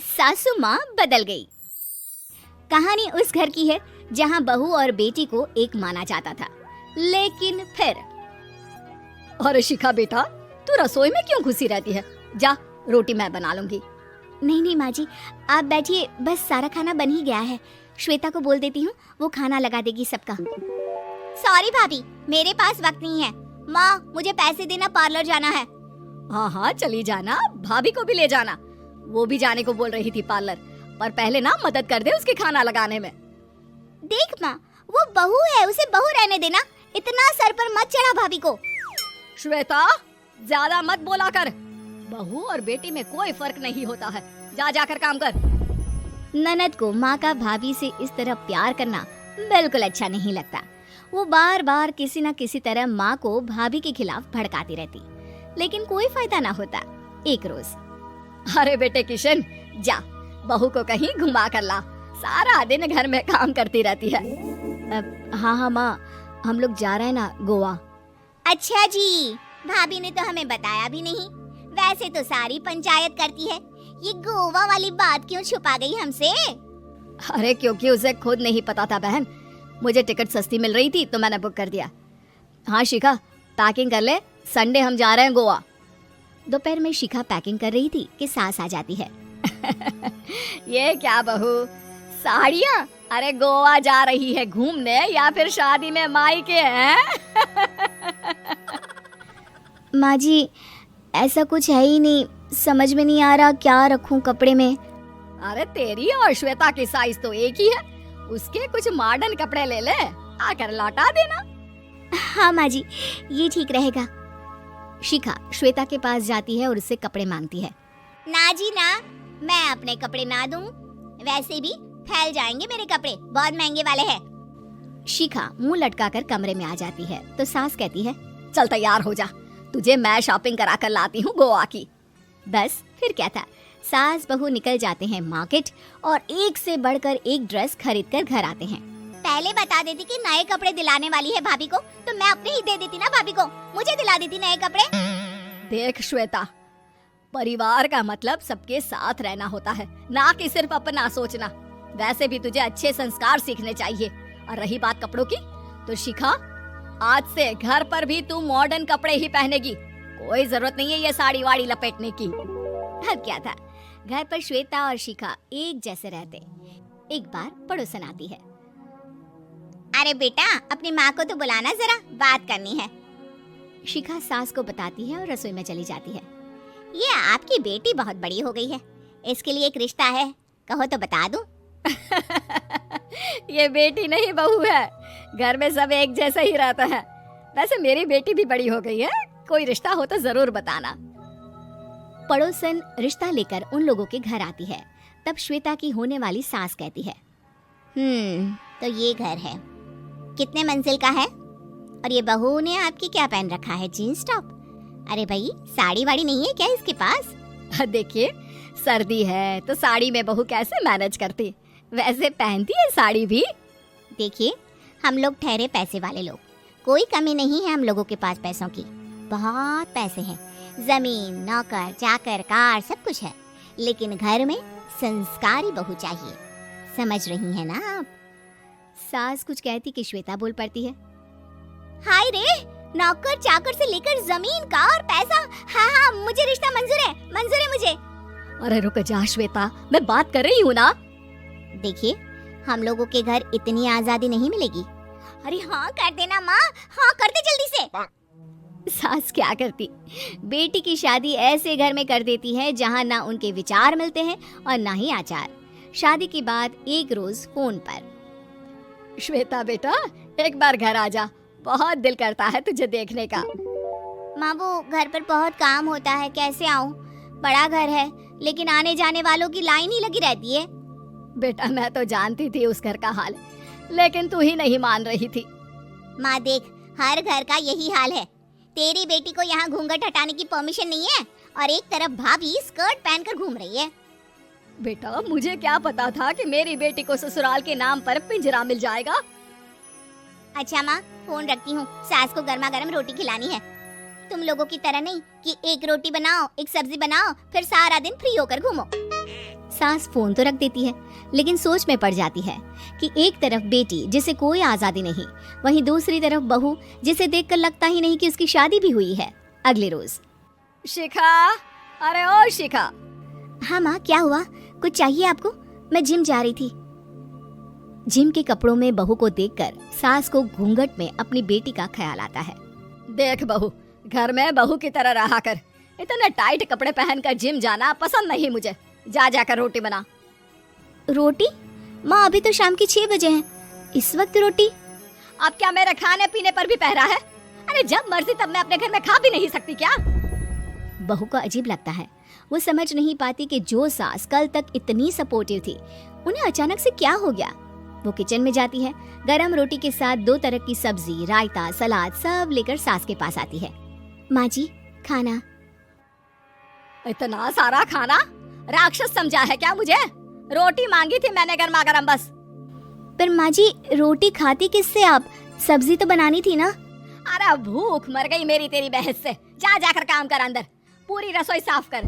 सासू माँ बदल गई। कहानी उस घर की है जहाँ बहू और बेटी को एक माना जाता था, लेकिन फिर अरे शिखा बेटा, तू रसोई में क्यों घुसी रहती है? जा, रोटी मैं बना लूंगी। नहीं नहीं माँ जी, आप बैठिए, बस सारा खाना बन ही गया है। श्वेता को बोल देती हूँ, वो खाना लगा देगी सबका। सॉरी भाभी, मेरे पास वक्त नहीं है। माँ, मुझे पैसे देना, पार्लर जाना है। हाँ हाँ चली जाना, भाभी को भी ले जाना। वो भी जाने को बोल रही थी पार्लर, पर पहले ना मदद कर दे उसके खाना लगाने में। देख माँ, वो बहू है, उसे बहू रहने देना, इतना सर पर मत चढ़ा भाभी को। श्वेता, ज्यादा मत बोला कर। बहू और बेटी में कोई फर्क नहीं होता है। जा जाकर काम कर। ननद को माँ का भाभी से इस तरह प्यार करना बिल्कुल अच्छा नहीं लगता। वो बार बार किसी न किसी तरह माँ को भाभी के खिलाफ भड़काती रहती, लेकिन कोई फायदा ना होता। एक रोज, अरे बेटे किशन, जा बहू को कहीं घुमा कर ला, सारा दिन घर में काम करती रहती है। हाँ हाँ माँ, हम लोग जा रहे हैं ना गोवा। अच्छा जी, भाभी ने तो हमें बताया भी नहीं। वैसे तो सारी पंचायत करती है, ये गोवा वाली बात क्यों छुपा गई हमसे? अरे क्योंकि उसे खुद नहीं पता था बहन। मुझे टिकट सस्ती मिल रही थी तो मैंने बुक कर दिया। हाँ शिखा, पैकिंग कर ले, संडे हम जा रहे हैं गोवा। दोपहर में शिखा पैकिंग कर रही थी कि सास आ जाती है। ये क्या बहू, साड़ियाँ? अरे गोवा जा रही है घूमने या फिर शादी में मायके हैं? माँ जी, ऐसा कुछ है ही नहीं, समझ में नहीं आ रहा क्या रखूं कपड़े में। अरे तेरी और श्वेता की साइज तो एक ही है, उसके कुछ मॉडर्न कपड़े ले ले, आकर लौटा देना। हाँ माँ जी, ये ठीक रहेगा। शिखा श्वेता के पास जाती है और उससे कपड़े मांगती है। ना जी ना, मैं अपने कपड़े ना दूं, वैसे भी फैल जाएंगे मेरे कपड़े, बहुत महंगे वाले हैं। शिखा मुंह लटकाकर कमरे में आ जाती है तो सास कहती है, चल तैयार हो जा, तुझे मैं शॉपिंग करा कर लाती हूँ गोवा की। बस फिर क्या था, सास बहू निकल जाते हैं मार्केट और एक से बढ़कर एक ड्रेस खरीद कर घर आते हैं। पहले बता देती कि नए कपड़े दिलाने वाली है भाभी को, तो मैं अपने ही दे देती ना भाभी को, मुझे दिला देती नए कपड़े। देख श्वेता, परिवार का मतलब सबके साथ रहना होता है, ना कि सिर्फ अपना सोचना। वैसे भी तुझे अच्छे संस्कार सीखने चाहिए। और रही बात कपड़ों की, तो शिखा, आज से घर पर भी तू मॉडर्न कपड़े ही पहनेगी। कोई जरूरत नहीं है ये साड़ी वाड़ी लपेटने की। अब क्या था, घर पर श्वेता और शिखा एक जैसे रहते। एक बार पड़ोसन आती है। अरे बेटा, अपनी माँ को तो बुलाना, जरा बात करनी है। शिखा सास को बताती है और रसोई में चली जाती है। ये आपकी बेटी बहुत बड़ी हो गई है, इसके लिए एक रिश्ता है, कहो तो बता दूं। ये बेटी नहीं बहू है, घर में सब एक जैसा ही रहता है। वैसे मेरी बेटी भी बड़ी हो गई है, कोई रिश्ता हो तो जरूर बताना। पड़ोसन रिश्ता लेकर उन लोगों के घर आती है। तब श्वेता की होने वाली सास कहती है, तो ये घर है, कितने मंजिल का है? और ये बहू ने आपकी क्या पहन रखा है, जीन्स टॉप? अरे भाई, साड़ी वाड़ी नहीं है क्या इसके पास? देखिए, सर्दी है तो साड़ी में बहू कैसे मैनेज करती, वैसे पहनती है साड़ी भी। देखिए, हम लोग ठहरे पैसे वाले लोग, कोई कमी नहीं है हम लोगों के पास पैसों की, बहुत पैसे हैं, जमीन, नौकर चाकर, कार, सब कुछ है, लेकिन घर में संस्कारी बहू चाहिए, समझ रही हैं ना आप? सास कुछ कहती कि श्वेता बोल पड़ती है, हाय रे, नौकर चाकर से लेकर जमीन, कार, पैसा, हाँ हाँ मुझे रिश्ता मंजूर है मुझे। अरे रुक जा श्वेता, मैं बात कर रही हूँ ना। देखिए, हम लोगों के घर इतनी आजादी नहीं मिलेगी। अरे हाँ कर देना माँ, हाँ कर दे जल्दी से। सास क्या करती, बेटी की शादी ऐसे घर में कर देती है जहाँ ना उनके विचार मिलते हैं और ना ही आचार। शादी के बाद एक रोज फोन पर, श्वेता बेटा, एक बार घर आ जा, बहुत दिल करता है तुझे देखने का। माँ, वो घर पर बहुत काम होता है, कैसे आऊँ? बड़ा घर है, लेकिन आने जाने वालों की लाइन ही लगी रहती है। बेटा, मैं तो जानती थी उस घर का हाल, लेकिन तू ही नहीं मान रही थी। माँ देख, हर घर का यही हाल है। तेरी बेटी को यहाँ घूंघट हटाने की परमिशन नहीं है और एक तरफ भाभी स्कर्ट पहनकर घूम रही है। बेटा, मुझे क्या पता था कि मेरी बेटी को ससुराल के नाम पर पिंजरा मिल जाएगा। अच्छा माँ, फोन रखती हूँ, सास को गर्मा गर्म रोटी खिलानी है। तुम लोगों की तरह नहीं कि एक रोटी बनाओ, एक सब्जी बनाओ, फिर सारा दिन फ्री होकर घूमो। सास फोन तो रख देती है, लेकिन सोच में पड़ जाती है कि एक तरफ बेटी जिसे कोई आजादी नहीं, वहीं दूसरी तरफ बहू जिसे देखकर लगता ही नहीं कि उसकी शादी भी हुई है। अगले रोज। शिखा, अरे ओ शिखा। हाँ माँ, क्या हुआ? कुछ चाहिए आपको? मैं जिम जा रही थी। जिम के कपड़ों में बहू को देखकर सास को घूंघट में अपनी बेटी का ख्याल आता है। देख बहू, घर में बहू की तरह रहा कर। इतने टाइट कपड़े पहनकर जिम जाना पसंद नहीं मुझे। जा जाकर रोटी बना। रोटी? माँ, अभी तो शाम के 6 बजे हैं, इस वक्त रोटी? अब क्या मेरे खाने पीने पर भी पहरा है? अरे जब मर्जी तब मैं अपने घर में खा भी नहीं सकती क्या? बहू को अजीब लगता है। वो समझ नहीं पाती कि जो सास कल तक इतनी सपोर्टिव थी, उन्हें अचानक से क्या हो गया। वो किचन में जाती है, गरम रोटी के साथ 2 तरह की सब्जी, रायता, सलाद सब लेकर सास के पास आती है। माँ जी, खाना। इतना सारा खाना? राक्षस समझा है क्या मुझे? रोटी मांगी थी मैंने गर्मा गर्म बस। पर माँ जी, रोटी खाती किससे आप? सब्जी तो बनानी थी ना। अरे भूख मर गई मेरी तेरी बहस से। जा जाकर काम कर, अंदर पूरी रसोई साफ कर।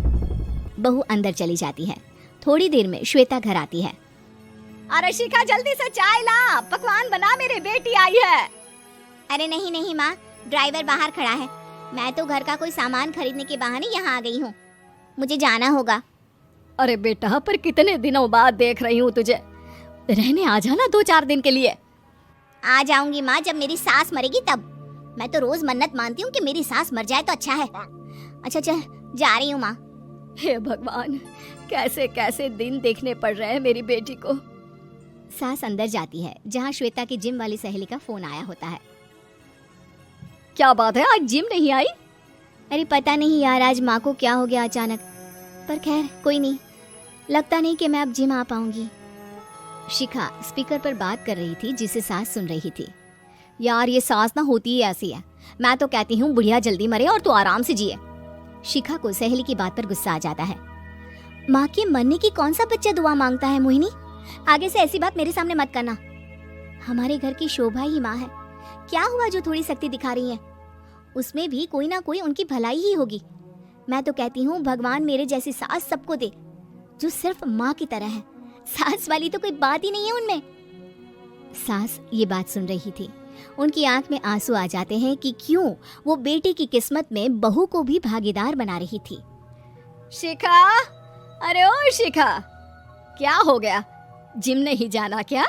बहू अंदर चली जाती है। थोड़ी देर में श्वेता घर आती है। अरे शिखा, जल्दी से चाय ला, पकवान बना, मेरी बेटी आई है। अरे नहीं नहीं माँ, ड्राइवर बाहर खड़ा है। मैं तो घर का कोई सामान खरीदने के बहाने यहाँ आ गई हूँ, मुझे जाना होगा। अरे बेटा, पर कितने दिनों बाद देख रही हूँ तुझे। रहने आ जाना 2-4 दिन के लिए। आ जाऊंगी माँ, जब मेरी सास मरेगी तब। मैं तो रोज मन्नत मानती हूँ कि मेरी सास मर जाए तो अच्छा है। अच्छा चल, जा रही हूँ माँ। हे भगवान, कैसे कैसे दिन देखने पड़ रहे हैं मेरी बेटी को। सास अंदर जाती है, जहाँ श्वेता की जिम वाली सहेली का फोन आया होता है। क्या बात है, आज जिम नहीं आई? अरे पता नहीं यार, आज माँ को क्या हो गया अचानक। पर खैर कोई नहीं, लगता नहीं कि मैं अब जिम आ पाऊंगी। शिखा स्पीकर पर बात कर रही थी, जिसे सास सुन रही थी। यार ये सास ना होती ही ऐसी है। मैं तो कहती हूँ बुढ़िया जल्दी मरे और तू आराम से जिए। शिखा को सहेली की बात पर गुस्सा आ जाता है। माँ के मरने की कौन सा बच्चा दुआ मांगता है मोहिनी? आगे से ऐसी बात मेरे सामने मत करना। हमारे घर की शोभा ही माँ है। क्या हुआ जो थोड़ी शक्ति दिखा रही है? उसमें भी कोई ना कोई उनकी भलाई ही होगी। मैं तो कहती हूँ भगवान मेरे जैसी सास सबको दे, जो सिर्फ माँ की तरह है। सास वाली तो कोई बात ही नहीं है उनमें। सास ये बात सुन रही थी। उनकी आंख में आंसू आ जाते हैं कि क्यों वो बेटी की किस्मत में बहू को भी भागीदार बना रही थी। शिखा, अरे ओ शिखा, क्या हो गया? जिम नहीं जाना क्या?